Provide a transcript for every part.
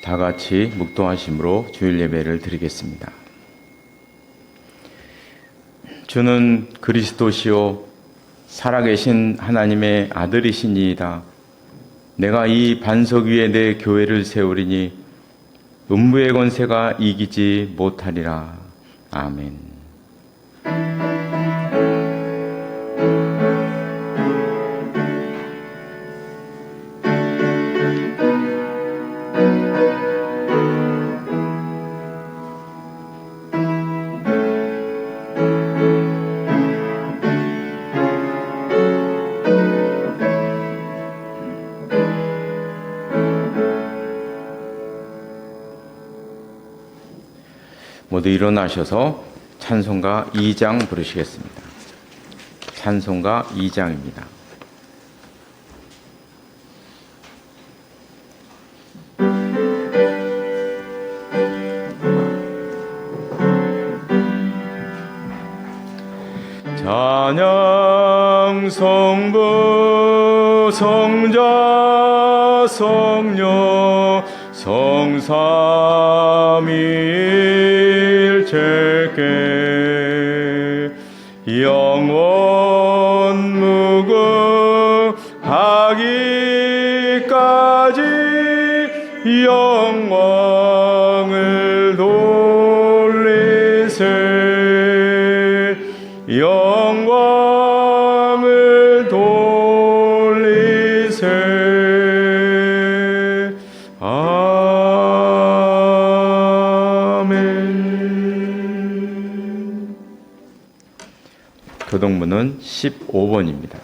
다 같이 묵도하심으로 주일 예배를 드리겠습니다. 주는 그리스도시요 살아계신 하나님의 아들이시니이다. 내가 이 반석 위에 내 교회를 세우리니 음부의 권세가 이기지 못하리라. 아멘. 모두 일어나셔서 찬송가 2장 부르시겠습니다. 찬송가 2장입니다. 찬양 성부 성자 성녀 성삼일체께 영원 무궁하기까지 영광을 돌리세 영광을 돌리세. 아멘. 교동문은 15번입니다.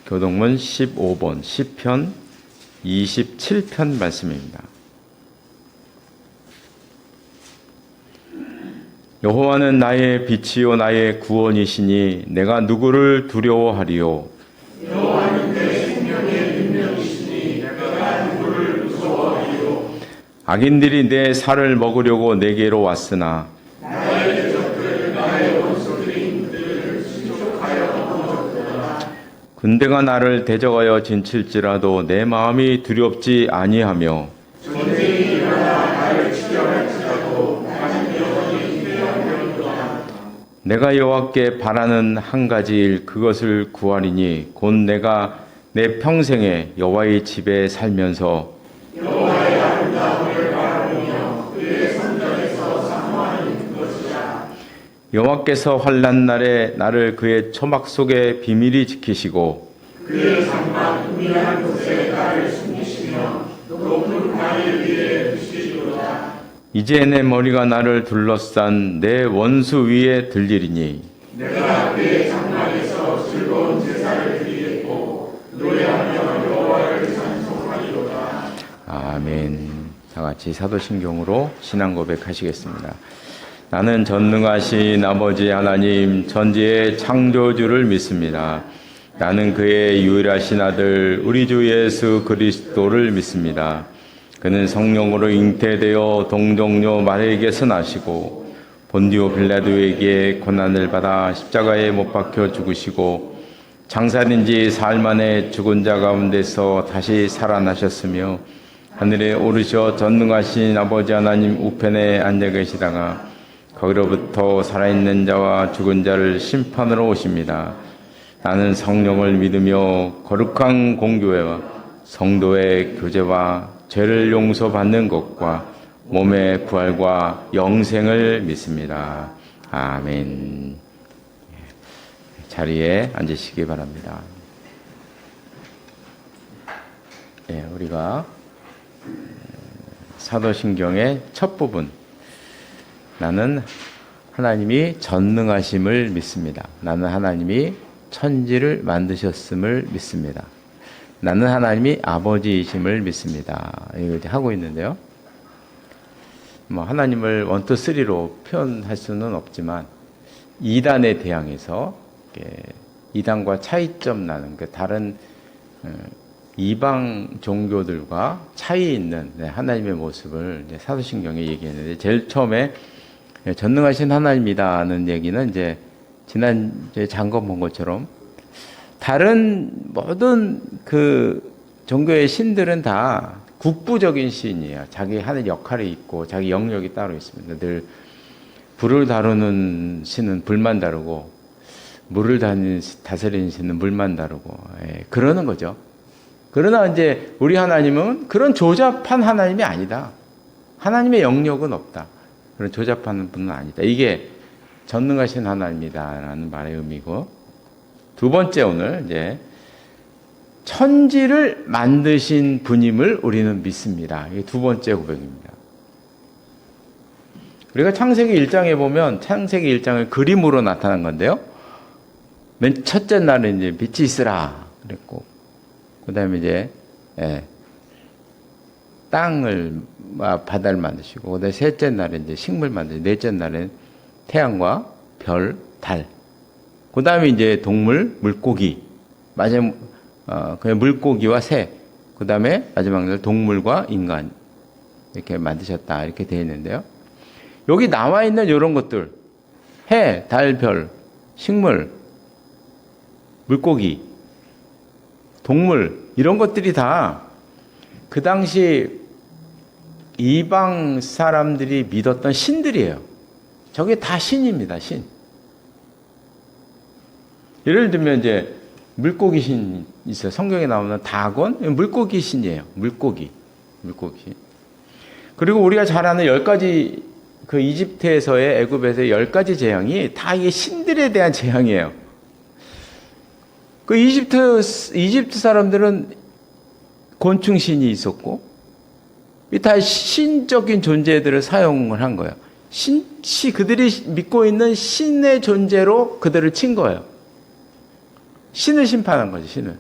교동문 15번 시편 27편 말씀입니다. 여호와는 나의 빛이요 나의 구원이시니 내가 누구를 두려워하리요. 여호와는 내 생명의 능력이시니 내가 누구를 무서워하리요. 악인들이 내 살을 먹으려고 내게로 왔으나 나의 대적들 나의 원수들이 그들을 신족하여 넘어졌도다. 군대가 나를 대적하여 진칠지라도 내 마음이 두렵지 아니하며 전쟁이 일어나 나를 치려할지라도 나는 여전히 기대하리로다. 내가 여호와께 바라는 한 가지 일 그것을 구하리니 곧 내가 내 평생에 여호와의 집에 살면서 여호와의 아름다움을 바라보며 그의 성전에서 사모하는 그것이라. 여호와께서 환난 날에 나를 그의 초막 속에 비밀히 지키시고 그의 장막 은밀한 곳에 나를 숨기시며 높은 바위 위에 두시리로다. 이제 내 머리가 나를 둘러싼 내 원수 위에 들리리니 내가 그의 장막에서 즐거운 제사를 드리겠고 노래하며 여호와를 찬송하리로다. 아멘. 다 같이 사도신경으로 신앙 고백하시겠습니다. 나는 전능하신 아버지 하나님 전지의 창조주를 믿습니다. 나는 그의 유일하신 아들 우리 주 예수 그리스도를 믿습니다. 그는 성령으로 잉태되어 동정녀 마리아에게서 나시고 본디오 빌라도에게 고난을 받아 십자가에 못 박혀 죽으시고 장사된 지 사흘 만에 죽은 자 가운데서 다시 살아나셨으며 하늘에 오르셔 전능하신 아버지 하나님 우편에 앉아 계시다가 거기로부터 살아있는 자와 죽은 자를 심판으로 오십니다. 나는 성령을 믿으며 거룩한 공교회와 성도의 교제와 죄를 용서받는 것과 몸의 부활과 영생을 믿습니다. 아멘. 자리에 앉으시기 바랍니다. 우리가 사도신경의 첫 부분, 나는 하나님이 전능하심을 믿습니다. 나는 하나님이 천지를 만드셨음을 믿습니다. 나는 하나님이 아버지이심을 믿습니다. 이걸 하고 있는데요. 하나님을 1, 2, 3로 표현할 수는 없지만 이단에 대항해서 이단과 차이점 나는 다른 이방 종교들과 차이 있는 하나님의 모습을 사도신경에 얘기했는데, 제일 처음에 전능하신 하나님이다는 얘기는 이제 지난 장거 본 것처럼 다른 모든 그 종교의 신들은 다 국부적인 신이에요. 자기 하는 역할이 있고 자기 영역이 따로 있습니다. 늘 불을 다루는 신은 불만 다루고 물을 다스리는 신은 물만 다루고 그러는 거죠. 그러나 이제 우리 하나님은 그런 조잡한 하나님이 아니다. 하나님의 영역은 없다. 그런 조잡한 분은 아니다. 이게 전능하신 하나님이다라는 말의 의미고, 두 번째 오늘 이제 천지를 만드신 분임을 우리는 믿습니다. 이게 두 번째 고백입니다. 우리가 창세기 1장에 보면 창세기 1장을 그림으로 나타난 건데요. 맨 첫째 날은 이제 빛이 있으라 그랬고, 그 다음에 이제 땅을 바다를 만드시고, 그다음에 셋째 날은 이제 식물 만드시고, 넷째 날은 태양과 별, 달, 그 다음에 이제 동물, 물고기, 마지막 그냥 물고기와 새, 그 다음에 마지막 날 동물과 인간 이렇게 만드셨다 이렇게 되어 있는데요. 여기 나와 있는 이런 것들, 해, 달, 별, 식물, 물고기, 동물, 이런 것들이 다 그 당시 이방 사람들이 믿었던 신들이에요. 저게 다 신입니다, 신. 예를 들면 이제 물고기 신 있어요. 성경에 나오는 다곤, 물고기 신이에요. 물고기. 그리고 우리가 잘 아는 10가지 그 이집트에서의 애굽에서의 10가지 재앙이 다 이게 신들에 대한 재앙이에요. 그 이집트 사람들은 곤충신이 있었고, 다 신적인 존재들을 사용을 한 거예요. 그들이 믿고 있는 신의 존재로 그들을 친 거예요. 신을 심판한 거죠, 신을.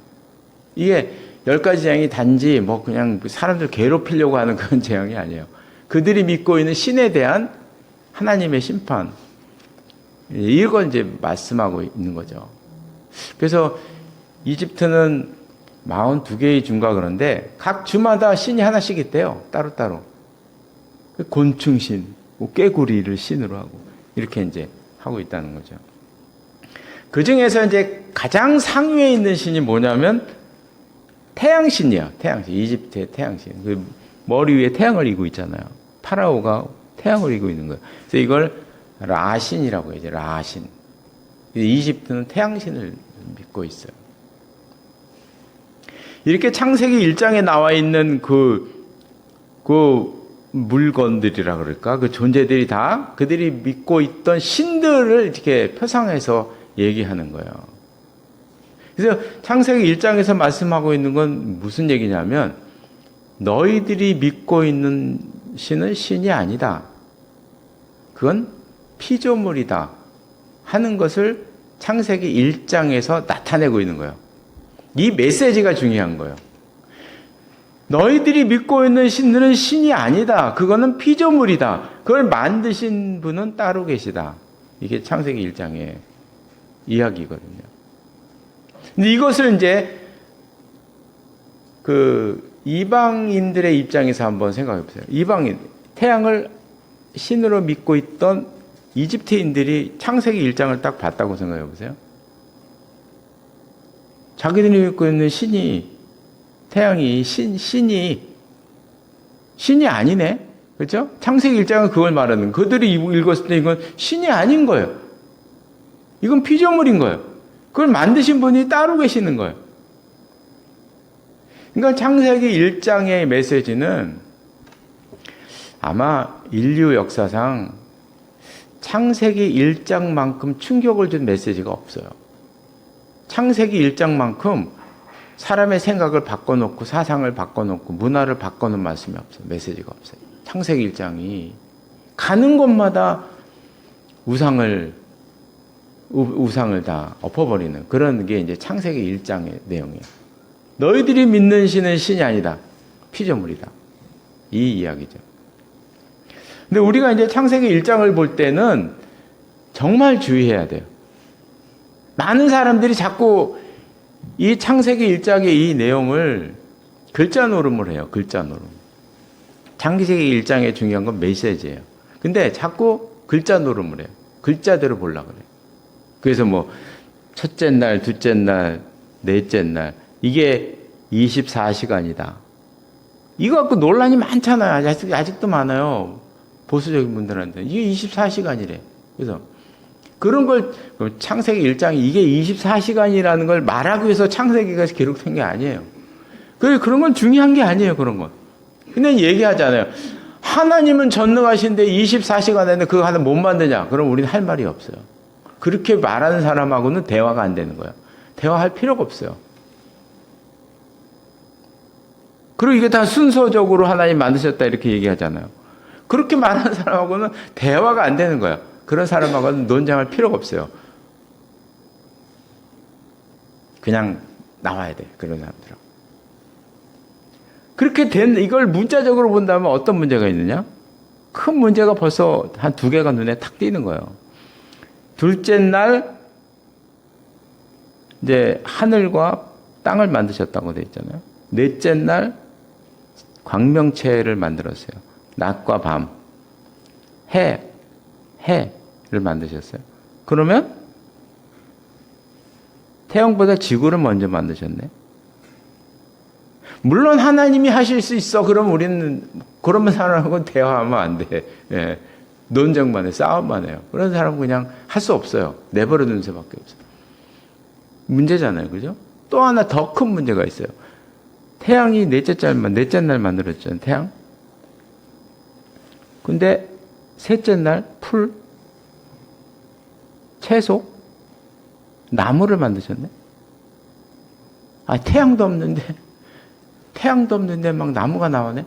이게 10가지 재앙이 단지 뭐 그냥 사람들 괴롭히려고 하는 그런 재앙이 아니에요. 그들이 믿고 있는 신에 대한 하나님의 심판. 이걸 이제 말씀하고 있는 거죠. 그래서 이집트는 42개의 주인가 그런데 각 주마다 신이 하나씩 있대요. 따로따로. 곤충신, 꾀구리를 신으로 하고 이렇게 이제 하고 있다는 거죠. 그 중에서 이제 가장 상위에 있는 신이 뭐냐면 태양신이에요. 태양신. 이집트의 태양신. 그 머리 위에 태양을 이고 있잖아요. 파라오가 태양을 이고 있는 거예요. 그래서 이걸 라신이라고 해요. 라신. 이집트는 태양신을 믿고 있어요. 이렇게 창세기 1장에 나와 있는 그 물건들이라 그럴까? 그 존재들이 다 그들이 믿고 있던 신들을 이렇게 표상해서 얘기하는 거예요. 그래서 창세기 1장에서 말씀하고 있는 건 무슨 얘기냐면, 너희들이 믿고 있는 신은 신이 아니다. 그건 피조물이다. 하는 것을 창세기 1장에서 나타내고 있는 거예요. 이 메시지가 중요한 거예요. 너희들이 믿고 있는 신들은 신이 아니다. 그거는 피조물이다. 그걸 만드신 분은 따로 계시다. 이게 창세기 1장의 이야기거든요. 근데 이것을 이제 그 이방인들의 입장에서 한번 생각해 보세요. 이방인, 태양을 신으로 믿고 있던 이집트인들이 창세기 1장을 딱 봤다고 생각해 보세요. 자기들이 믿고 있는 신이, 태양이 신이 아니네. 그렇죠? 창세기 1장은 그걸 말하는 거예요. 그들이 읽었을 때 이건 신이 아닌 거예요. 이건 피조물인 거예요. 그걸 만드신 분이 따로 계시는 거예요. 그러니까 창세기 1장의 메시지는 아마 인류 역사상 창세기 1장만큼 충격을 준 메시지가 없어요. 창세기 1장만큼 사람의 생각을 바꿔놓고 사상을 바꿔놓고 문화를 바꿔놓은 말씀이 없어요. 메시지가 없어요. 창세기 1장이 가는 곳마다 우상을 다 엎어버리는 그런 게 이제 창세기 1장의 내용이에요. 너희들이 믿는 신은 신이 아니다. 피조물이다. 이 이야기죠. 근데 우리가 이제 창세기 1장을 볼 때는 정말 주의해야 돼요. 많은 사람들이 자꾸 이 창세기 1장의 이 내용을 글자 노름을 해요. 글자 노름. 창세기 1장의 중요한 건 메시지예요. 근데 자꾸 글자 노름을 해요. 글자대로 보려고 그래요. 그래서 뭐 첫째 날, 둘째 날, 넷째 날, 이게 24시간이다. 이거 갖고 논란이 많잖아요. 아직도 많아요. 보수적인 분들한테. 이게 24시간이래. 그래서 그런 걸 창세기 1장이 이게 24시간이라는 걸 말하기 위해서 창세기가 기록된 게 아니에요. 그런 건 중요한 게 아니에요. 그런 건. 그냥 얘기하잖아요. 하나님은 전능하신데 24시간 안에 그거 하나 못 만드냐? 그럼 우리는 할 말이 없어요. 그렇게 말하는 사람하고는 대화가 안 되는 거예요. 대화할 필요가 없어요. 그리고 이게 다 순서적으로 하나님 만드셨다 이렇게 얘기하잖아요. 그렇게 말하는 사람하고는 대화가 안 되는 거예요. 그런 사람하고는 논쟁할 필요가 없어요. 그냥 나와야 돼. 그런 사람들하고. 그렇게 이걸 문자적으로 본다면 어떤 문제가 있느냐? 큰 문제가 벌써 한 2개가 눈에 탁 띄는 거예요. 둘째 날 이제 하늘과 땅을 만드셨다고 돼 있잖아요. 넷째 날 광명체를 만들었어요. 낮과 밤, 해를 만드셨어요. 그러면 태양보다 지구를 먼저 만드셨네. 물론 하나님이 하실 수 있어. 그럼 우리는 그러면 사람하고 대화하면 안 돼. 예. 논쟁만 해, 싸움만 해요. 그런 사람은 그냥 할 수 없어요. 내버려 두는 수밖에 없어요. 문제잖아요, 그죠? 또 하나 더 큰 문제가 있어요. 태양이 넷째 날 만들었잖아요, 태양. 근데 셋째 날 풀, 채소, 나무를 만드셨네. 태양도 없는데 막 나무가 나오네.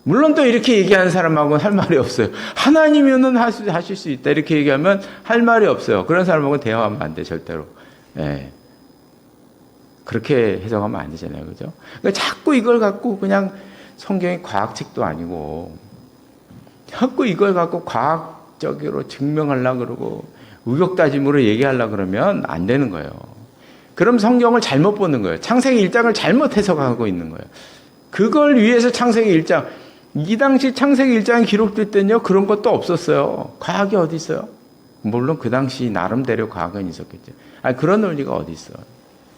물론 또 이렇게 얘기하는 사람하고는 할 말이 없어요. 하나님이면 하실 수 있다 이렇게 얘기하면 할 말이 없어요. 그런 사람하고는 대화하면 안 돼, 절대로. 예. 그렇게 해석하면 안 되잖아요, 그죠? 그러니까 자꾸 이걸 갖고 그냥 성경이 과학책도 아니고 자꾸 이걸 갖고 과학적으로 증명하려고 그러고 의욕다짐으로 얘기하려고 그러면 안 되는 거예요. 그럼 성경을 잘못 보는 거예요. 창세기 1장을 잘못 해석하고 있는 거예요. 그걸 위해서 창세기 1장, 이 당시 창세기 1장이 기록될 때는요, 그런 것도 없었어요. 과학이 어디 있어요? 물론 그 당시 나름대로 과학은 있었겠죠. 그런 논리가 어디 있어요?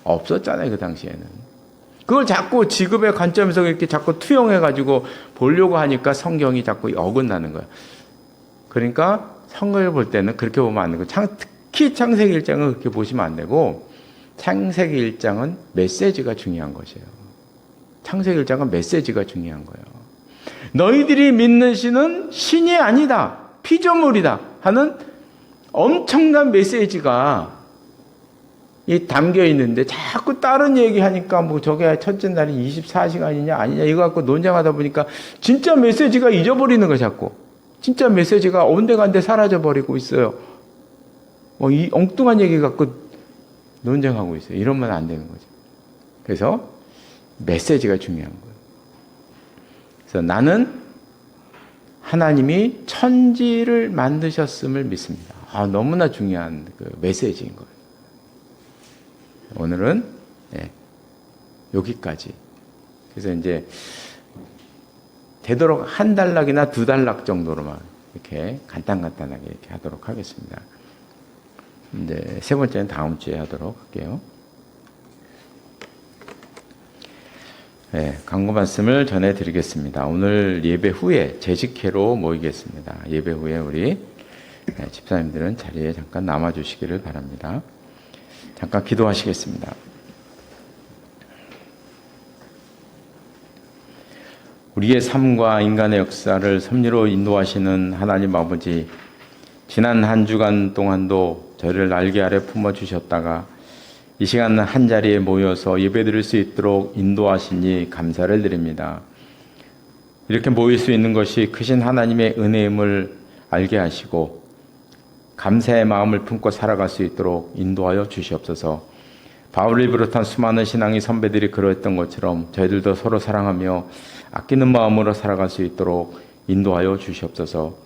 없었잖아요, 그 당시에는. 그걸 자꾸 지금의 관점에서 이렇게 자꾸 투영해가지고 보려고 하니까 성경이 자꾸 어긋나는 거예요. 그러니까 성경을 볼 때는 그렇게 보면 안 되고, 특히 창세기 1장은 그렇게 보시면 안 되고, 창세기 1장은 메시지가 중요한 것이에요. 창세기 1장은 메시지가 중요한 거예요. 너희들이 믿는 신은 신이 아니다. 피조물이다. 하는 엄청난 메시지가 담겨 있는데 자꾸 다른 얘기하니까 뭐 저게 첫째 날이 24시간이냐 아니냐 이거 갖고 논쟁하다 보니까 진짜 메시지가 잊어버리는 거야 자꾸. 진짜 메시지가 온데간데 사라져버리고 있어요. 이 엉뚱한 얘기 갖고 논쟁하고 있어요. 이러면 안 되는 거죠. 그래서 메시지가 중요한 거예요. 그래서 나는 하나님이 천지를 만드셨음을 믿습니다. 너무나 중요한 그 메시지인 거예요. 오늘은 여기까지. 그래서 이제 되도록 한 단락이나 2단락 정도로만 이렇게 간단하게 이렇게 하도록 하겠습니다. 이제 세 번째는 다음 주에 하도록 할게요. 강구 말씀을 전해드리겠습니다. 오늘 예배 후에 재직회로 모이겠습니다. 예배 후에 우리 집사님들은 자리에 잠깐 남아주시기를 바랍니다. 잠깐 기도하시겠습니다. 우리의 삶과 인간의 역사를 섭리로 인도하시는 하나님 아버지, 지난 한 주간 동안도 저희를 날개 아래 품어주셨다가 이 시간 한 자리에 모여서 예배드릴 수 있도록 인도하시니 감사를 드립니다. 이렇게 모일 수 있는 것이 크신 하나님의 은혜임을 알게 하시고 감사의 마음을 품고 살아갈 수 있도록 인도하여 주시옵소서. 바울을 비롯한 수많은 신앙의 선배들이 그러했던 것처럼 저희들도 서로 사랑하며 아끼는 마음으로 살아갈 수 있도록 인도하여 주시옵소서.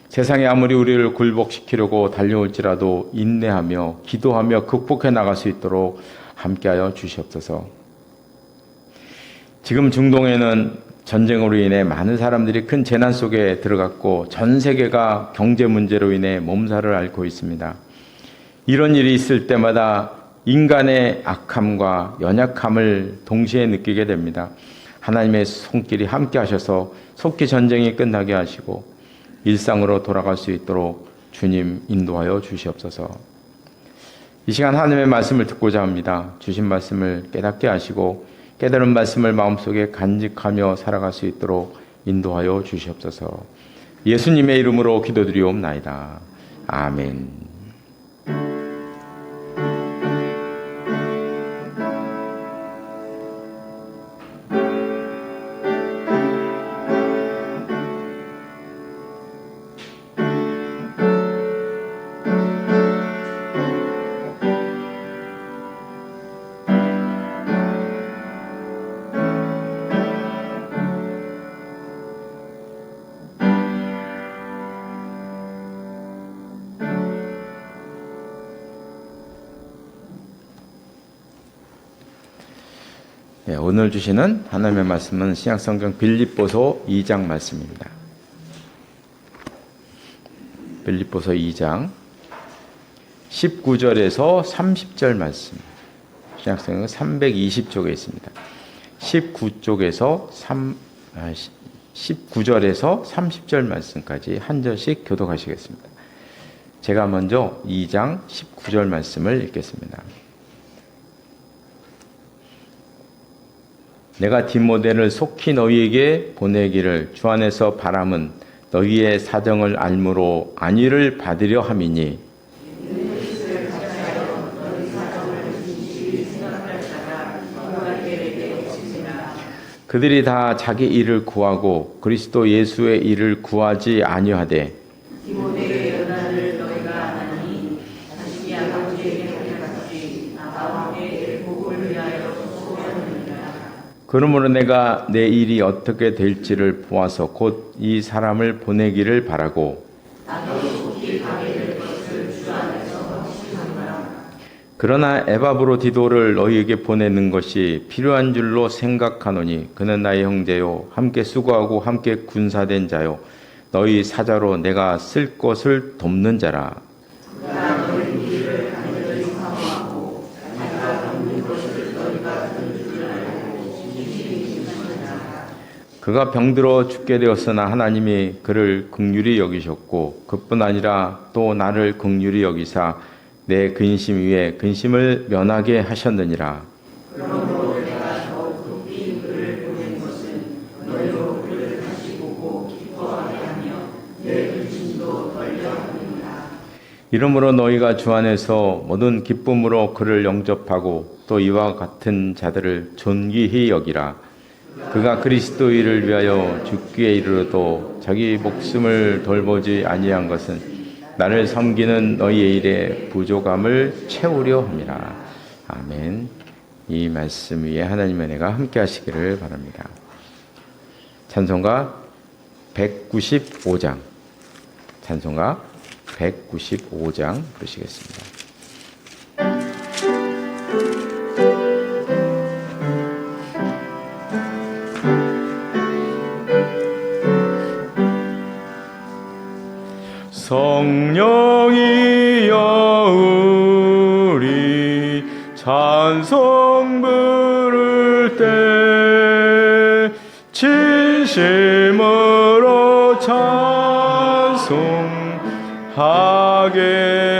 세상이 아무리 우리를 굴복시키려고 달려올지라도 인내하며 기도하며 극복해 나갈 수 있도록 함께하여 주시옵소서. 지금 중동에는 전쟁으로 인해 많은 사람들이 큰 재난 속에 들어갔고 전 세계가 경제 문제로 인해 몸살을 앓고 있습니다. 이런 일이 있을 때마다 인간의 악함과 연약함을 동시에 느끼게 됩니다. 하나님의 손길이 함께 하셔서 속히 전쟁이 끝나게 하시고 일상으로 돌아갈 수 있도록 주님 인도하여 주시옵소서. 이 시간 하나님의 말씀을 듣고자 합니다. 주신 말씀을 깨닫게 하시고 깨달은 말씀을 마음속에 간직하며 살아갈 수 있도록 인도하여 주시옵소서. 예수님의 이름으로 기도드리옵나이다. 아멘. 오늘 주시는 하나님의 말씀은 신약성경 빌립보서 2장 말씀입니다. 빌립보서 2장 19절에서 30절 말씀. 신약성경 320쪽에 있습니다. 19쪽에서 19절에서 30절 말씀까지 한 절씩 교독하시겠습니다. 제가 먼저 2장 19절 말씀을 읽겠습니다. 내가 디모데를 속히 너희에게 보내기를 주 안에서 바람은 너희의 사정을 알므로 안위를 받으려 함이니 그들이 다 자기 일을 구하고 그리스도 예수의 일을 구하지 아니하되 디모데의 연단을 너희가 아나니 자신이 아버지에게 하여같이 나와 함께 복을 위하여 소원하느니라. 그러므로 내가 내 일이 어떻게 될지를 보아서 곧 이 사람을 보내기를 바라고 나도 속히 가게 될 것을 주 안에서 확신하노라. 그러나 에바브로디도를 너희에게 보내는 것이 필요한 줄로 생각하노니 그는 나의 형제요 함께 수고하고 함께 군사된 자요 너희 사자로 내가 쓸 것을 돕는 자라. 그가 병들어 죽게 되었으나 하나님이 그를 긍휼히 여기셨고 그뿐 아니라 또 나를 긍휼히 여기사 내 근심 위에 근심을 면하게 하셨느니라. 그러므로 내가 더욱 급히 그를 보낸 것은 너희로 그를 다시 보고 기뻐하게 하며 내 근심도 덜려 함이니라. 이러므로 너희가 주 안에서 모든 기쁨으로 그를 영접하고 또 이와 같은 자들을 존귀히 여기라. 그가 그리스도의를 위하여 죽기에 이르러도 자기 목숨을 돌보지 아니한 것은 나를 섬기는 너희의 일에 부족함을 채우려 함이라. 아멘. 이 말씀 위에 하나님의 은혜가 함께 하시기를 바랍니다. 찬송가 195장 찬송가 195장 부르시겠습니다. 성령이여 우리 찬송 부를 때 진심으로 찬송하게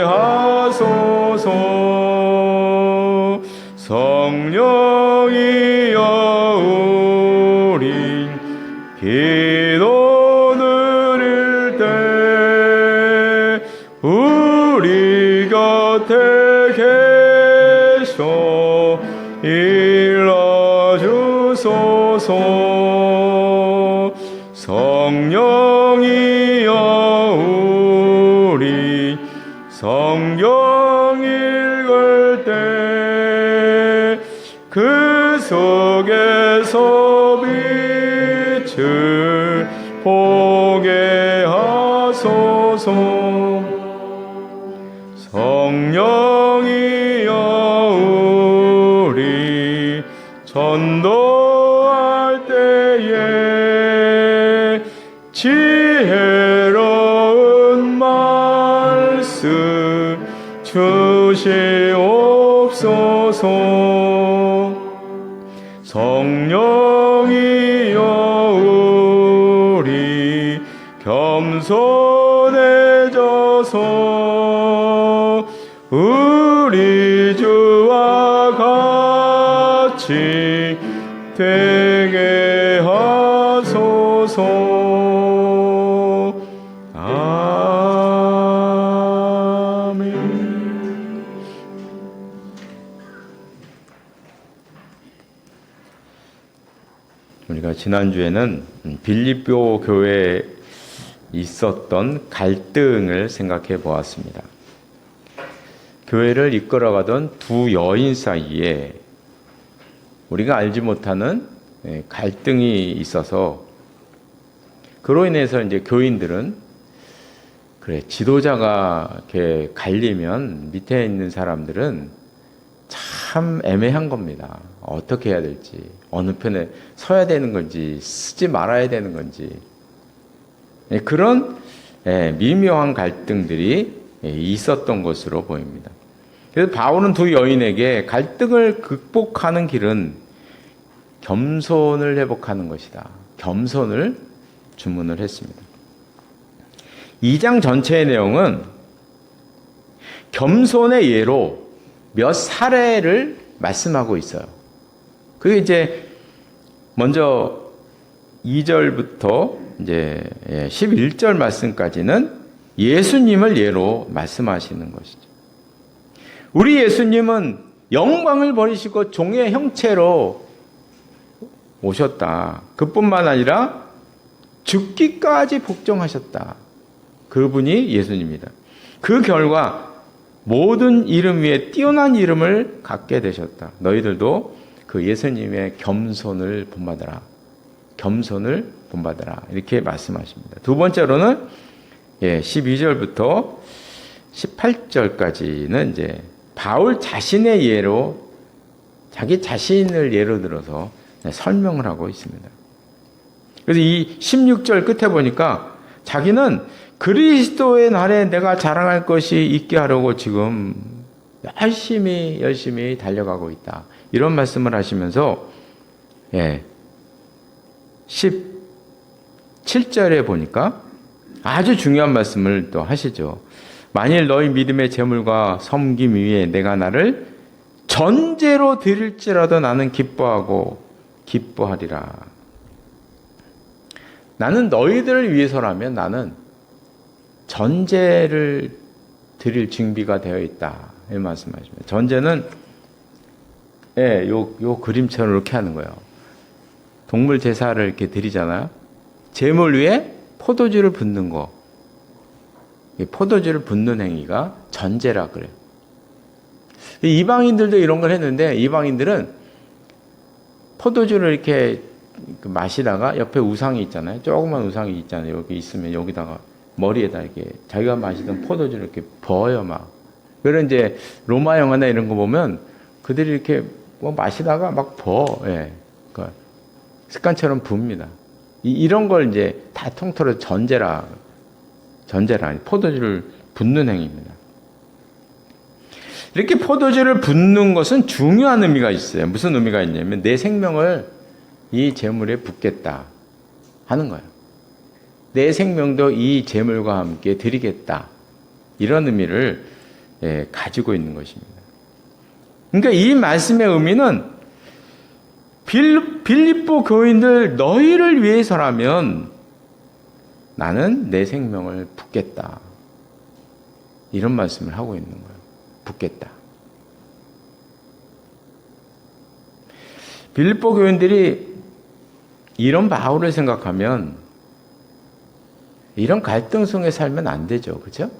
하소서. 성령이여 우리 기도 드릴 때 우리 곁에 계셔 일러주소서. 성령이여 우리 성경 읽을 때 그 속에서 빛을 보게 하소서. 성령이여 우리 전도할 때에 지혜로운 말씀 주시옵소서. 성령이여 우리 겸손해져서 우리 주와 같이 되게 하소서. 아멘. 우리가 지난주에는 빌립보 교회에 있었던 갈등을 생각해 보았습니다. 교회를 이끌어가던 두 여인 사이에 우리가 알지 못하는 갈등이 있어서 그로 인해서 이제 교인들은 그래 지도자가 이렇게 갈리면 밑에 있는 사람들은 참 애매한 겁니다. 어떻게 해야 될지, 어느 편에 서야 되는 건지, 쓰지 말아야 되는 건지 그런 미묘한 갈등들이 있었던 것으로 보입니다. 그래서 바울은 두 여인에게 갈등을 극복하는 길은 겸손을 회복하는 것이다. 겸손을 주문을 했습니다. 2장 전체의 내용은 겸손의 예로 몇 사례를 말씀하고 있어요. 그게 이제 먼저 2절부터 이제 11절 말씀까지는 예수님을 예로 말씀하시는 것이죠. 우리 예수님은 영광을 버리시고 종의 형체로 오셨다. 그뿐만 아니라 죽기까지 복종하셨다. 그분이 예수님이다. 그 결과 모든 이름 위에 뛰어난 이름을 갖게 되셨다. 너희들도 그 예수님의 겸손을 본받아라. 겸손을 본받아라. 이렇게 말씀하십니다. 두 번째로는 12절부터 18절까지는 이제 바울 자신의 예로 자기 자신을 예로 들어서 설명을 하고 있습니다. 그래서 이 16절 끝에 보니까 자기는 그리스도의 날에 내가 자랑할 것이 있게 하려고 지금 열심히 달려가고 있다. 이런 말씀을 하시면서 17절에 보니까 아주 중요한 말씀을 또 하시죠. 만일 너희 믿음의 재물과 섬김 위에 내가 나를 전제로 드릴지라도 나는 기뻐하리라. 나는 너희들을 위해서라면 나는 전제를 드릴 준비가 되어 있다. 이 말씀하십니다. 전제는 요 그림처럼 이렇게 하는 거예요. 동물 제사를 이렇게 드리잖아요. 제물 위에 포도주를 붓는 거. 이 포도주를 붓는 행위가 전제라 그래요. 이방인들도 이런 걸 했는데 이방인들은 포도주를 이렇게 마시다가 옆에 우상이 있잖아요. 조그만 우상이 있잖아요. 여기 있으면 여기다가 머리에다 이렇게 자기가 마시던 포도주를 이렇게 부어요, 막. 그런 이제 로마 영화나 이런 거 보면 그들이 이렇게 뭐 마시다가 막 부어, 그러니까 습관처럼 부읍니다. 이런 걸 이제 다 통틀어 전제라 포도주를 붓는 행위입니다. 이렇게 포도주를 붓는 것은 중요한 의미가 있어요. 무슨 의미가 있냐면 내 생명을 이 제물에 붓겠다 하는 거예요. 내 생명도 이 제물과 함께 드리겠다. 이런 의미를 가지고 있는 것입니다. 그러니까 이 말씀의 의미는 빌립보 교인들 너희를 위해서라면 나는 내 생명을 붓겠다. 이런 말씀을 하고 있는 거예요. 붓겠다. 빌립보 교인들이 이런 바울을 생각하면 이런 갈등 속에 살면 안 되죠. 그렇죠?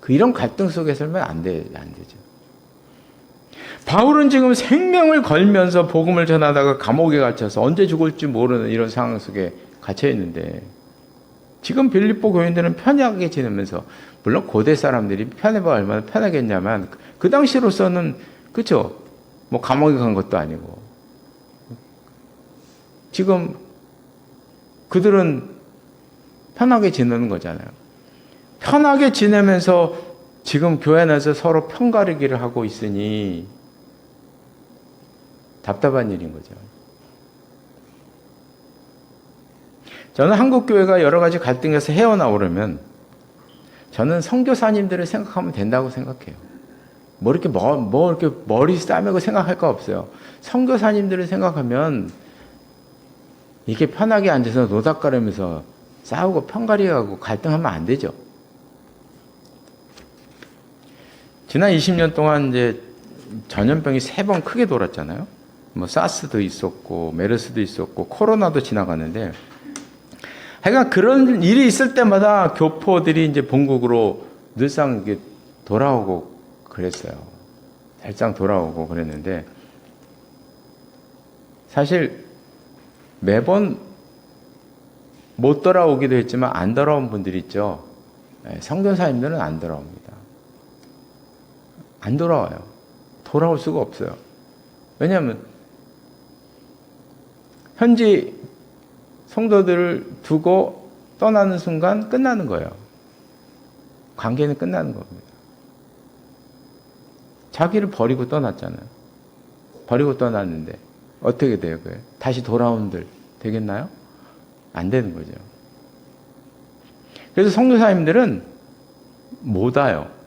이런 갈등 속에 살면 안 되죠. 바울은 지금 생명을 걸면서 복음을 전하다가 감옥에 갇혀서 언제 죽을지 모르는 이런 상황 속에 갇혀 있는데 지금 빌립보 교인들은 편하게 지내면서 물론 고대 사람들이 편해봐 얼마나 편하겠냐면 그 당시로서는 그렇죠. 뭐 감옥에 간 것도 아니고 지금 그들은 편하게 지내는 거잖아요. 편하게 지내면서 지금 교회 안에서 서로 편가르기를 하고 있으니 답답한 일인 거죠. 저는 한국 교회가 여러 가지 갈등에서 헤어나오려면 저는 선교사님들을 생각하면 된다고 생각해요. 뭐 이렇게 머리 싸매고 생각할 거 없어요. 선교사님들을 생각하면 이렇게 편하게 앉아서 노닥거리면서 싸우고 편가리하고 갈등하면 안 되죠. 지난 20년 동안 이제 전염병이 3번 크게 돌았잖아요. 뭐 사스도 있었고 메르스도 있었고 코로나도 지나갔는데, 하여간 그런 일이 있을 때마다 교포들이 이제 본국으로 늘상 이게 돌아오고 그랬어요. 살짝 돌아오고 그랬는데, 사실 매번 못 돌아오기도 했지만 안 돌아온 분들이 있죠. 선교사님들은 안 돌아옵니다. 안 돌아와요. 돌아올 수가 없어요. 왜냐하면 현지 성도들을 두고 떠나는 순간 끝나는 거예요. 관계는 끝나는 겁니다. 자기를 버리고 떠났잖아요. 버리고 떠났는데 어떻게 돼요? 그게? 다시 돌아온들 되겠나요? 안 되는 거죠. 그래서 선교사님들은 못 와요.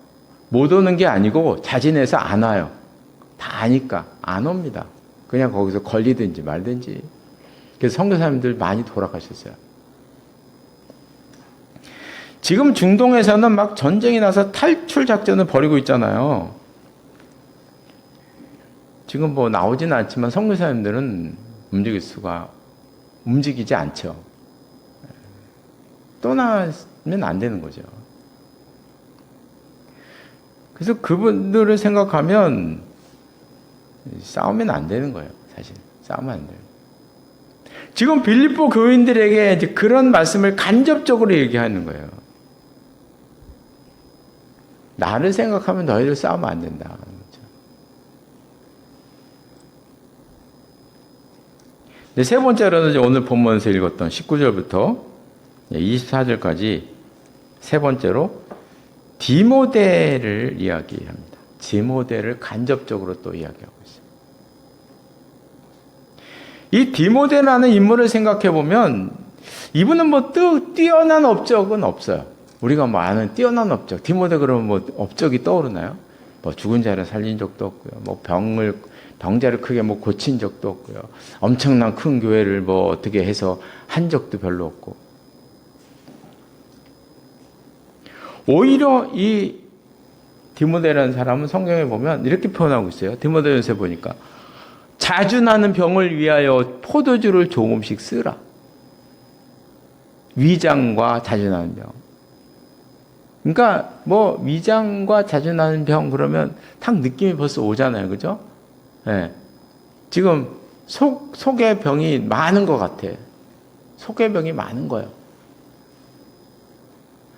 못 오는 게 아니고 자진해서 안 와요. 다 아니까 안 옵니다. 그냥 거기서 걸리든지 말든지. 그래서 선교사님들 많이 돌아가셨어요. 지금 중동에서는 막 전쟁이 나서 탈출 작전을 벌이고 있잖아요. 지금 뭐 나오지는 않지만 선교사님들은 움직이지 않죠. 떠나면 안 되는 거죠. 그래서 그분들을 생각하면 싸우면 안 되는 거예요. 사실 싸우면 안 돼요. 지금 빌립보 교인들에게 이제 그런 말씀을 간접적으로 얘기하는 거예요. 나를 생각하면 너희들 싸우면 안 된다. 그렇죠? 세 번째로는 오늘 본문에서 읽었던 19절부터 24절까지 세 번째로 디모데를 이야기합니다. 디모데를 간접적으로 또 이야기하고 있어요. 이 디모데라는 인물을 생각해 보면 이분은 뭐 뛰어난 업적은 없어요. 우리가 뭐 아는 뛰어난 업적, 디모데 그러면 뭐 업적이 떠오르나요? 뭐 죽은 자를 살린 적도 없고요. 뭐 병자를 크게 뭐 고친 적도 없고요. 엄청난 큰 교회를 뭐 어떻게 해서 한 적도 별로 없고. 오히려 이 디모데라는 사람은 성경에 보면 이렇게 표현하고 있어요. 디모데전서에 보니까 자주 나는 병을 위하여 포도주를 조금씩 쓰라. 위장과 자주 나는 병. 그러니까 뭐 위장과 자주 나는 병 그러면 딱 느낌이 벌써 오잖아요. 그죠? 네. 지금 속의 병이 많은 것 같아. 속의 병이 많은 거예요.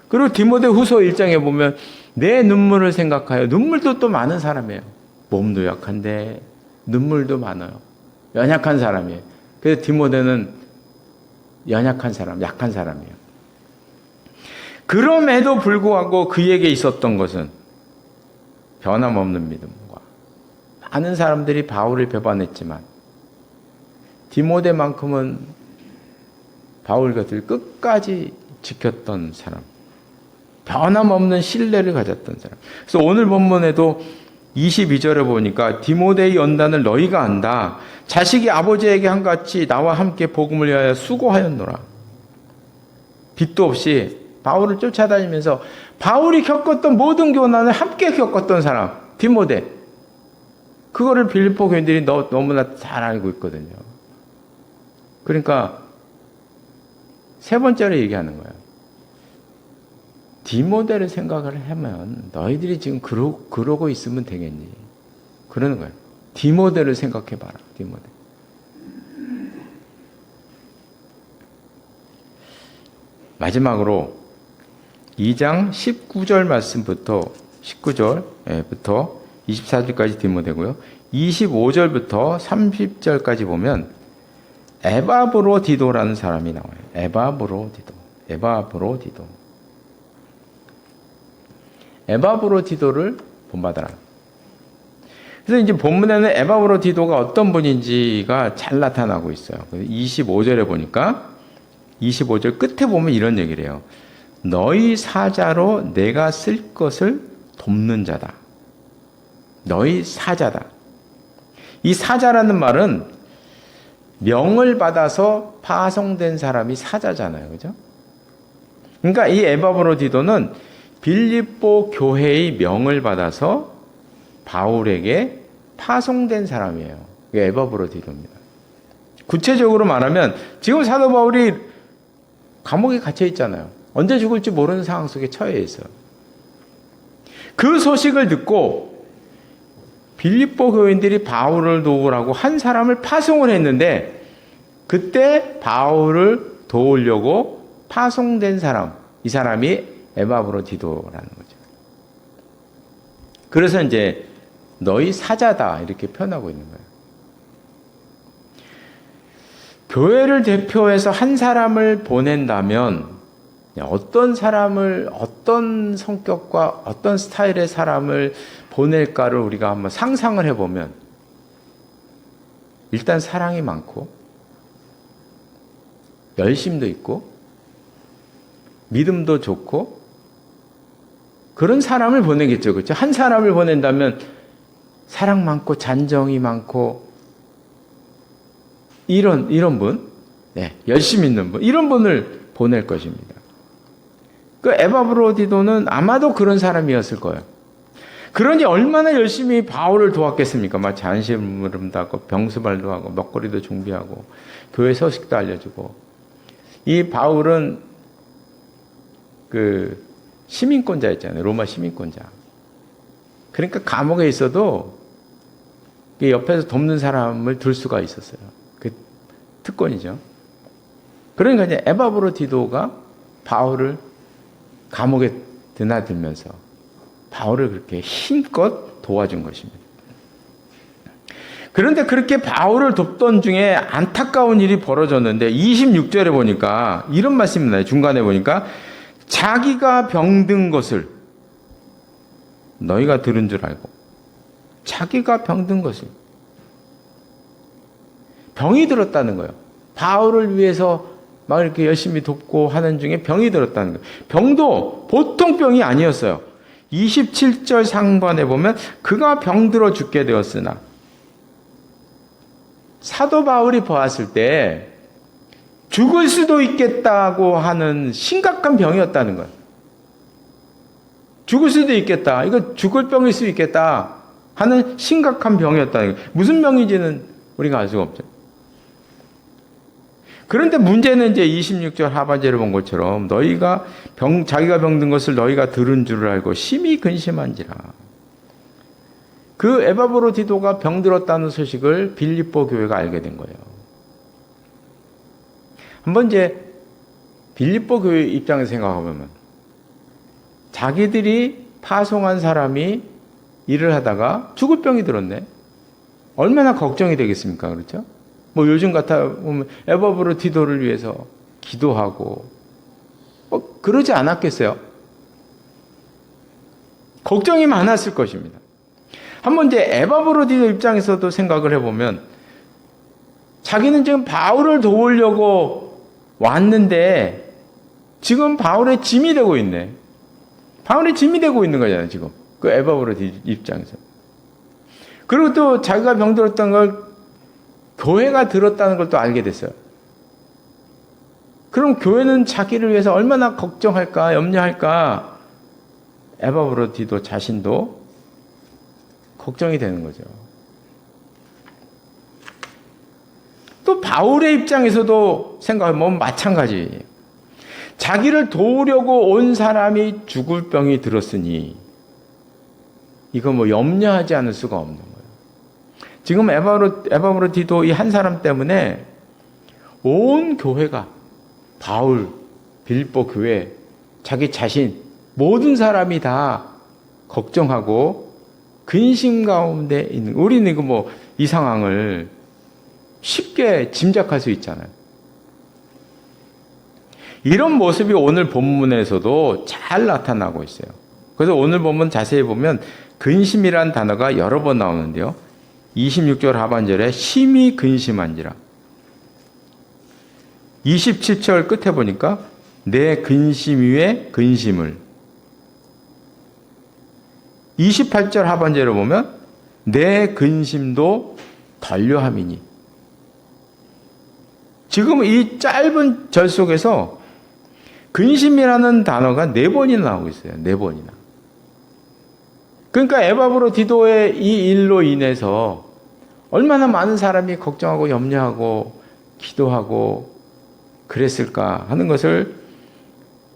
그리고 디모데 후서 1장에 보면 내 눈물을 생각하여, 눈물도 또 많은 사람이에요. 몸도 약한데 눈물도 많아요. 연약한 사람이에요. 그래서 디모데는 연약한 사람, 약한 사람이에요. 그럼에도 불구하고 그에게 있었던 것은 변함없는 믿음과, 많은 사람들이 바울을 배반했지만 디모데만큼은 바울 곁을 끝까지 지켰던 사람, 변함없는 신뢰를 가졌던 사람. 그래서 오늘 본문에도 22절에 보니까 디모데의 연단을 너희가 안다. 자식이 아버지에게 한같이 나와 함께 복음을 위하여 수고하였노라. 빚도 없이 바울을 쫓아다니면서 바울이 겪었던 모든 고난을 함께 겪었던 사람, 디모데. 그거를 빌립보 교인들이 너무나 잘 알고 있거든요. 그러니까 세 번째로 얘기하는 거예요. 디모데를 생각을 하면 너희들이 지금 그러고 있으면 되겠니? 그러는 거예요. 디모데를 생각해봐라. 디모데. 마지막으로 2장 19절 말씀부터 19절부터 24절까지 디모데고요. 25절부터 30절까지 보면 에바브로디도라는 사람이 나와요. 에바브로디도. 에바브로디도를 본받아라. 그래서 이제 본문에는 에바브로디도가 어떤 분인지가 잘 나타나고 있어요. 25절에 보니까 25절 끝에 보면 이런 얘기를 해요. 너희 사자로 내가 쓸 것을 돕는 자다. 너희 사자다. 이 사자라는 말은 명을 받아서 파송된 사람이 사자잖아요. 그죠? 그러니까 이 에바브로디도는 빌립보 교회의 명을 받아서 바울에게 파송된 사람이에요. 이게 에바브로디도입니다. 구체적으로 말하면 지금 사도 바울이 감옥에 갇혀 있잖아요. 언제 죽을지 모르는 상황 속에 처해 있어요. 그 소식을 듣고 빌립보 교인들이 바울을 도우라고 한 사람을 파송을 했는데 그때 바울을 도우려고 파송된 사람, 이 사람이 에바브로디도라는 거죠. 그래서 이제 너희 사자다 이렇게 표현하고 있는 거예요. 교회를 대표해서 한 사람을 보낸다면 어떤 사람을, 어떤 성격과 어떤 스타일의 사람을 보낼까를 우리가 한번 상상을 해보면 일단 사랑이 많고 열심도 있고 믿음도 좋고 그런 사람을 보내겠죠. 그렇죠? 한 사람을 보낸다면 사랑 많고 잔정이 많고 이런 분, 네, 열심 있는 분, 이런 분을 보낼 것입니다. 그 에바브로디도는 아마도 그런 사람이었을 거예요. 그러니 얼마나 열심히 바울을 도왔겠습니까? 막 잔심을도 하고 병수발도 하고 먹거리도 준비하고 교회 소식도 알려주고. 이 바울은 그 시민권자였잖아요. 로마 시민권자. 그러니까 감옥에 있어도 옆에서 돕는 사람을 둘 수가 있었어요. 그 특권이죠. 그러니까 이제 에바브로디도가 바울을 감옥에 드나들면서 바울을 그렇게 힘껏 도와준 것입니다. 그런데 그렇게 바울을 돕던 중에 안타까운 일이 벌어졌는데 26절에 보니까 이런 말씀이 나요. 중간에 보니까 자기가 병든 것을 너희가 들은 줄 알고 자기가 병든 것을 병이 들었다는 거예요. 바울을 위해서 막 이렇게 열심히 돕고 하는 중에 병이 들었다는 거예요. 병도 보통 병이 아니었어요. 27절 상반에 보면 그가 병들어 죽게 되었으나 사도 바울이 보았을 때 죽을 수도 있겠다고 하는 심각한 병이었다는 거예요. 죽을 수도 있겠다. 이거 죽을 병일 수 있겠다 하는 심각한 병이었다는 거예요. 무슨 병인지는 우리가 알 수가 없죠. 그런데 문제는 이제 26절 하반절에 본 것처럼 너희가 자기가 병든 것을 너희가 들은 줄을 알고 심히 근심한지라. 그 에바브로디도가 병들었다는 소식을 빌립보 교회가 알게 된 거예요. 한번 이제 빌립보 교회 입장에서 생각해보면 자기들이 파송한 사람이 일을 하다가 죽을 병이 들었네. 얼마나 걱정이 되겠습니까? 그렇죠? 뭐 요즘 같아 보면 에바브로디도를 위해서 기도하고 그러지 않았겠어요? 걱정이 많았을 것입니다. 한번 이제 에바브로디도 입장에서도 생각을 해보면 자기는 지금 바울을 도우려고 왔는데 지금 바울의 짐이 되고 있네. 바울의 짐이 되고 있는 거잖아요, 지금. 그 에바브로디 입장에서. 그리고 또 자기가 병들었던 걸 교회가 들었다는 걸 또 알게 됐어요. 그럼 교회는 자기를 위해서 얼마나 걱정할까, 염려할까? 에바브로디도 자신도 걱정이 되는 거죠. 또 바울의 입장에서도 생각해보면 마찬가지예요. 자기를 도우려고 온 사람이 죽을 병이 들었으니 이거 뭐 염려하지 않을 수가 없는 거예요. 지금 에바브로디도 이 한 사람 때문에 온 교회가 바울, 빌립보 교회, 자기 자신 모든 사람이 다 걱정하고 근심 가운데 있는, 우리는 이거 뭐 이 상황을 쉽게 짐작할 수 있잖아요. 이런 모습이 오늘 본문에서도 잘 나타나고 있어요. 그래서 오늘 보면 자세히 보면 근심이란 단어가 여러 번 나오는데요. 26절 하반절에 심히 근심한지라. 27절 끝에 보니까 내 근심 위에 근심을. 28절 하반절에 보면 내 근심도 덜려함이니. 지금 이 짧은 절 속에서 근심이라는 단어가 4번이나 나오고 있어요. 4번이나. 그러니까 에바브로디도의 이 일로 인해서 얼마나 많은 사람이 걱정하고 염려하고 기도하고 그랬을까 하는 것을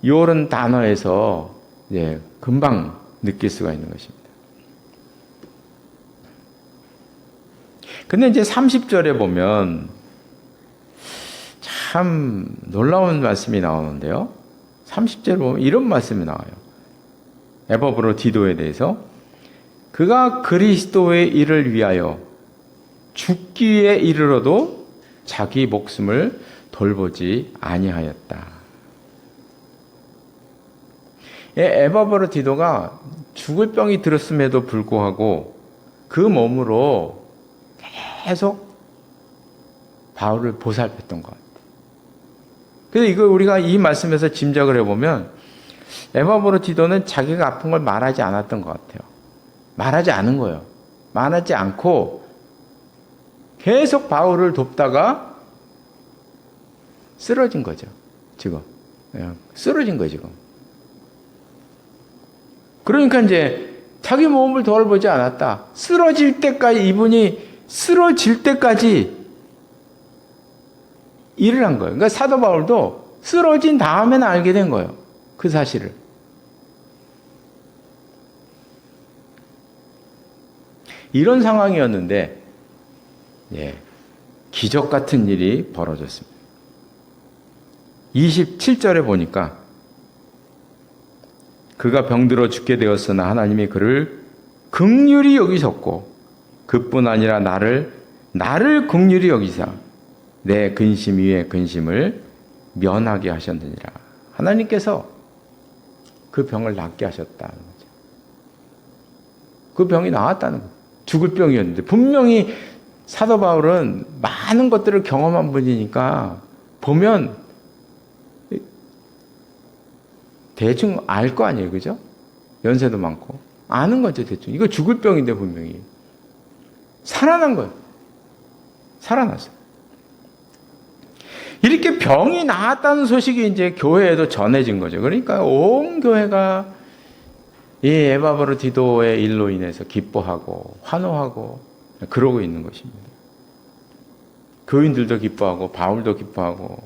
이런 단어에서 금방 느낄 수가 있는 것입니다. 근데 이제 30절에 보면 참 놀라운 말씀이 나오는데요. 30절에 보면 이런 말씀이 나와요. 에바브로디도에 대해서 그가 그리스도의 일을 위하여 죽기에 이르러도 자기 목숨을 돌보지 아니하였다. 에바브로디도가 죽을 병이 들었음에도 불구하고 그 몸으로 계속 바울을 보살폈던 것 같아요. 그래서 이거 우리가 이 말씀에서 짐작을 해보면 에바브로디도는 자기가 아픈 걸 말하지 않았던 것 같아요. 말하지 않은 거예요. 말하지 않고 계속 바울을 돕다가 쓰러진 거죠. 지금. 쓰러진 거예요, 지금. 그러니까 이제 자기 몸을 돌보지 않았다. 쓰러질 때까지, 이분이 쓰러질 때까지 일을 한 거예요. 그러니까 사도 바울도 쓰러진 다음에는 알게 된 거예요. 그 사실을. 이런 상황이었는데, 기적 같은 일이 벌어졌습니다. 27절에 보니까 그가 병들어 죽게 되었으나 하나님이 그를 긍휼히 여기셨고 그뿐 아니라 나를 긍휼히 여기사 내 근심 위에 근심을 면하게 하셨느니라. 하나님께서 그 병을 낫게 하셨다는 거죠. 그 병이 나았다는 거죠. 죽을 병이었는데 분명히 사도 바울은 많은 것들을 경험한 분이니까 보면 대충 알 거 아니에요. 그죠? 연세도 많고. 아는 거죠, 대충. 이거 죽을 병인데 분명히. 살아난 거예요. 살아났어요. 이렇게 병이 나았다는 소식이 이제 교회에도 전해진 거죠. 그러니까 온 교회가 이 에바브로디도의 일로 인해서 기뻐하고 환호하고 그러고 있는 것입니다. 교인들도 기뻐하고 바울도 기뻐하고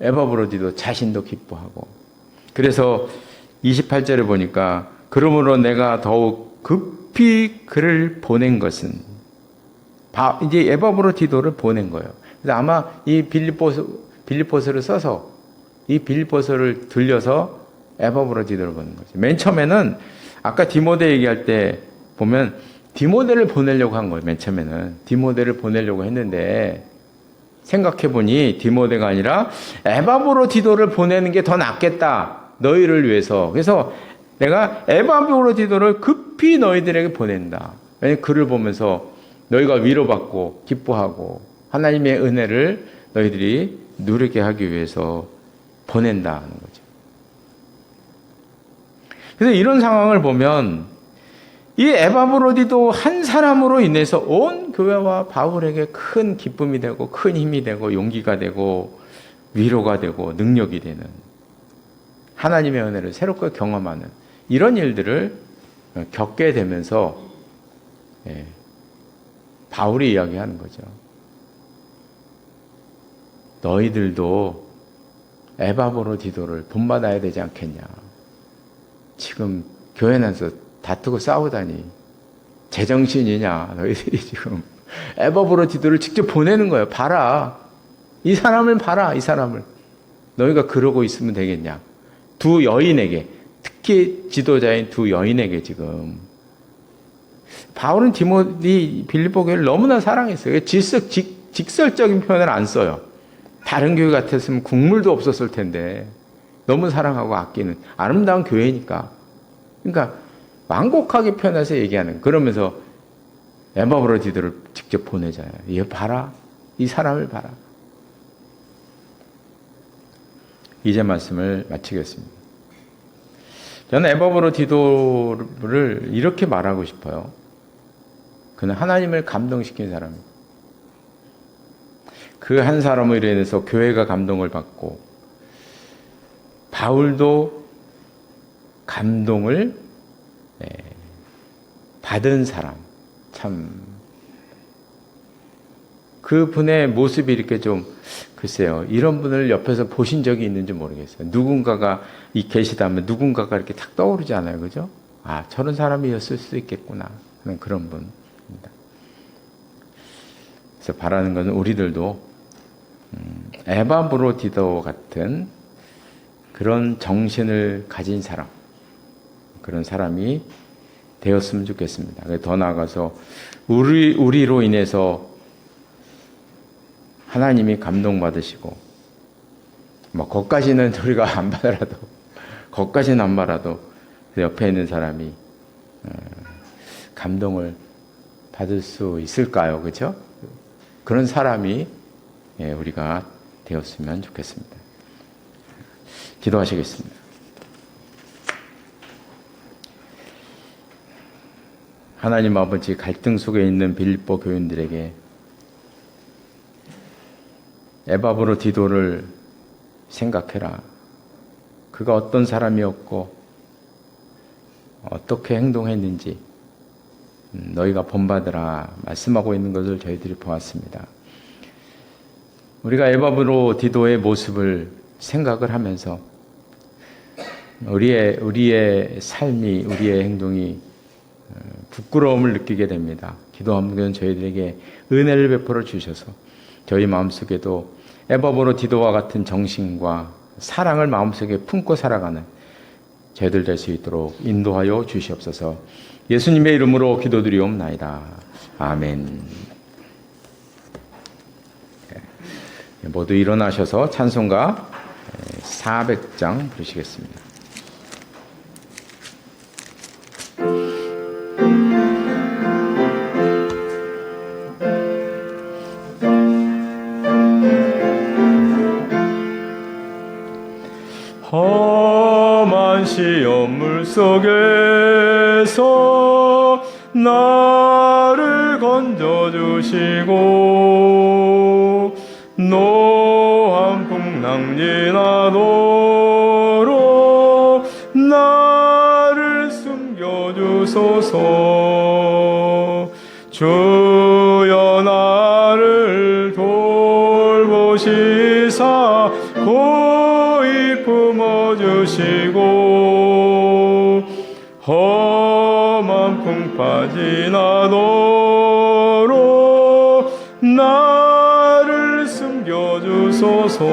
에바브로디도 자신도 기뻐하고. 그래서 28절에 보니까 그러므로 내가 더욱 급히 그를 보낸 것은 이제 에바브로디도를 보낸 거예요. 그래서 아마 이 빌립보서를 써서 이 빌립보서를 들려서 에바브로디도를 보낸 거죠. 맨 처음에는 아까 디모데 얘기할 때 보면 디모데를 보내려고 한 거예요. 맨 처음에는 디모데를 보내려고 했는데 생각해보니 디모데가 아니라 에바브로디도를 보내는 게 더 낫겠다. 너희를 위해서. 그래서 내가 에바브로디도를 급히 너희들에게 보낸다. 왜냐하면 그를 보면서 너희가 위로받고 기뻐하고 하나님의 은혜를 너희들이 누리게 하기 위해서 보낸다는 거죠. 그래서 이런 상황을 보면 이 에바브로디도 한 사람으로 인해서 온 교회와 바울에게 큰 기쁨이 되고 큰 힘이 되고 용기가 되고 위로가 되고 능력이 되는 하나님의 은혜를 새롭게 경험하는 이런 일들을 겪게 되면서 바울이 이야기하는 거죠. 너희들도 에바브로디도를 본받아야 되지 않겠냐. 지금 교회 내에서 다투고 싸우다니 제정신이냐. 너희들이 지금 에바브로디도를 직접 보내는 거예요. 봐라. 이 사람을 봐라. 이 사람을. 너희가 그러고 있으면 되겠냐. 두 여인에게, 특히 지도자인 두 여인에게 지금. 바울은 빌립보 교회를 너무나 사랑했어요. 직설적인 표현을 안 써요. 다른 교회 같았으면 국물도 없었을 텐데 너무 사랑하고 아끼는 아름다운 교회니까 그러니까 완곡하게 표현해서 얘기하는, 그러면서 에바브로디도를 직접 보내잖아요. 얘 봐라, 이 사람을 봐라. 이제 말씀을 마치겠습니다. 저는 에바브로디도를 이렇게 말하고 싶어요. 그는 하나님을 감동시킨 사람입니다. 그 한 사람으로 인해서 교회가 감동을 받고, 바울도 감동을 받은 사람. 참 그분의 모습이 이렇게 좀, 글쎄요, 이런 분을 옆에서 보신 적이 있는지 모르겠어요. 누군가가 계시다면 누군가가 이렇게 탁 떠오르지 않아요, 그죠? 아, 저런 사람이었을 수도 있겠구나 하는 그런 분입니다. 그래서 바라는 것은 우리들도 에바브로디도 같은 그런 정신을 가진 사람, 그런 사람이 되었으면 좋겠습니다. 더 나아가서 우리로 인해서 하나님이 감동받으시고, 뭐 거기까지는 우리가 안 받아라도, 거기까지는 안 받아도 옆에 있는 사람이 감동을 받을 수 있을까요? 그렇죠? 그런 사람이 우리가 되었으면 좋겠습니다. 기도하시겠습니다. 하나님 아버지, 갈등 속에 있는 빌립보 교인들에게 에바브로디도를 생각해라. 그가 어떤 사람이었고 어떻게 행동했는지 너희가 본받으라 말씀하고 있는 것을 저희들이 보았습니다. 우리가 에바브로디도의 모습을 생각을 하면서 우리의 삶이, 우리의 행동이 부끄러움을 느끼게 됩니다. 기도하는 것은 저희들에게 은혜를 베풀어 주셔서 저희 마음속에도 에바브로디도와 같은 정신과 사랑을 마음속에 품고 살아가는 저희들 될 수 있도록 인도하여 주시옵소서. 예수님의 이름으로 기도드리옵나이다. 아멘. 모두 일어나셔서 찬송가 400장 부르시겠습니다. 험한 시험물 속에서 나를 건져주시고 노한 풍랑 지나도록 나를 숨겨주소서. 주여 나를 돌보시사 고이 품어주시고 험한 풍파 지나도록 나를 숨겨주소서.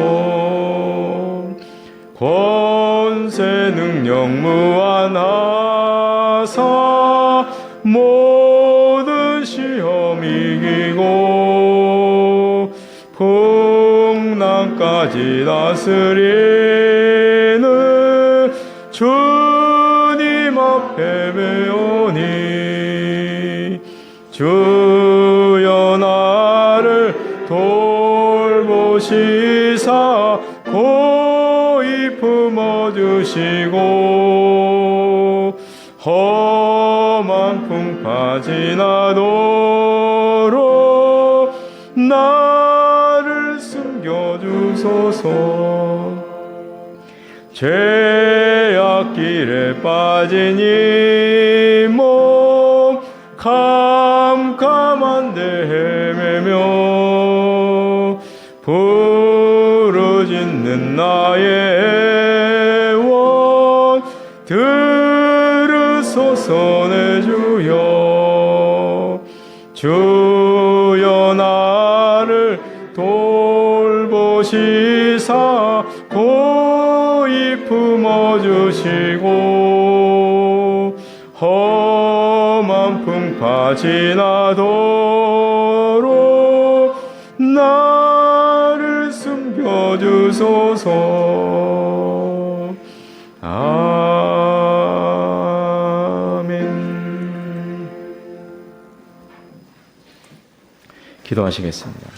권세 능력 무한하사 모든 시험 이기고 풍랑까지 다스리는 주님 앞에 배우니 주여 나를 돌보시사 고이 품어주시고 험한 풍파 지나도록 나를 숨겨주소서. 죄악길에 빠진 이 몸 캄캄한데 헤매며 부르짖는 나의 애원 들으소서. 내 주여 주여 나를 돌보시사 고이 품어주시고 험한 풍파 지나도록 나를 숨겨주소서. 아멘. 기도하시겠습니다.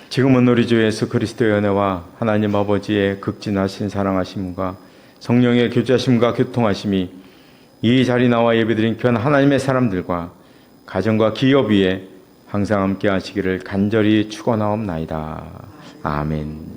지금은 우리 주 예수 그리스도의 은혜와 하나님 아버지의 극진하신 사랑하심과 성령의 교제하심과 교통하심이 이 자리 나와 예배드린 귀한 하나님의 사람들과 가정과 기업 위에 항상 함께 하시기를 간절히 축원하옵나이다. 아멘.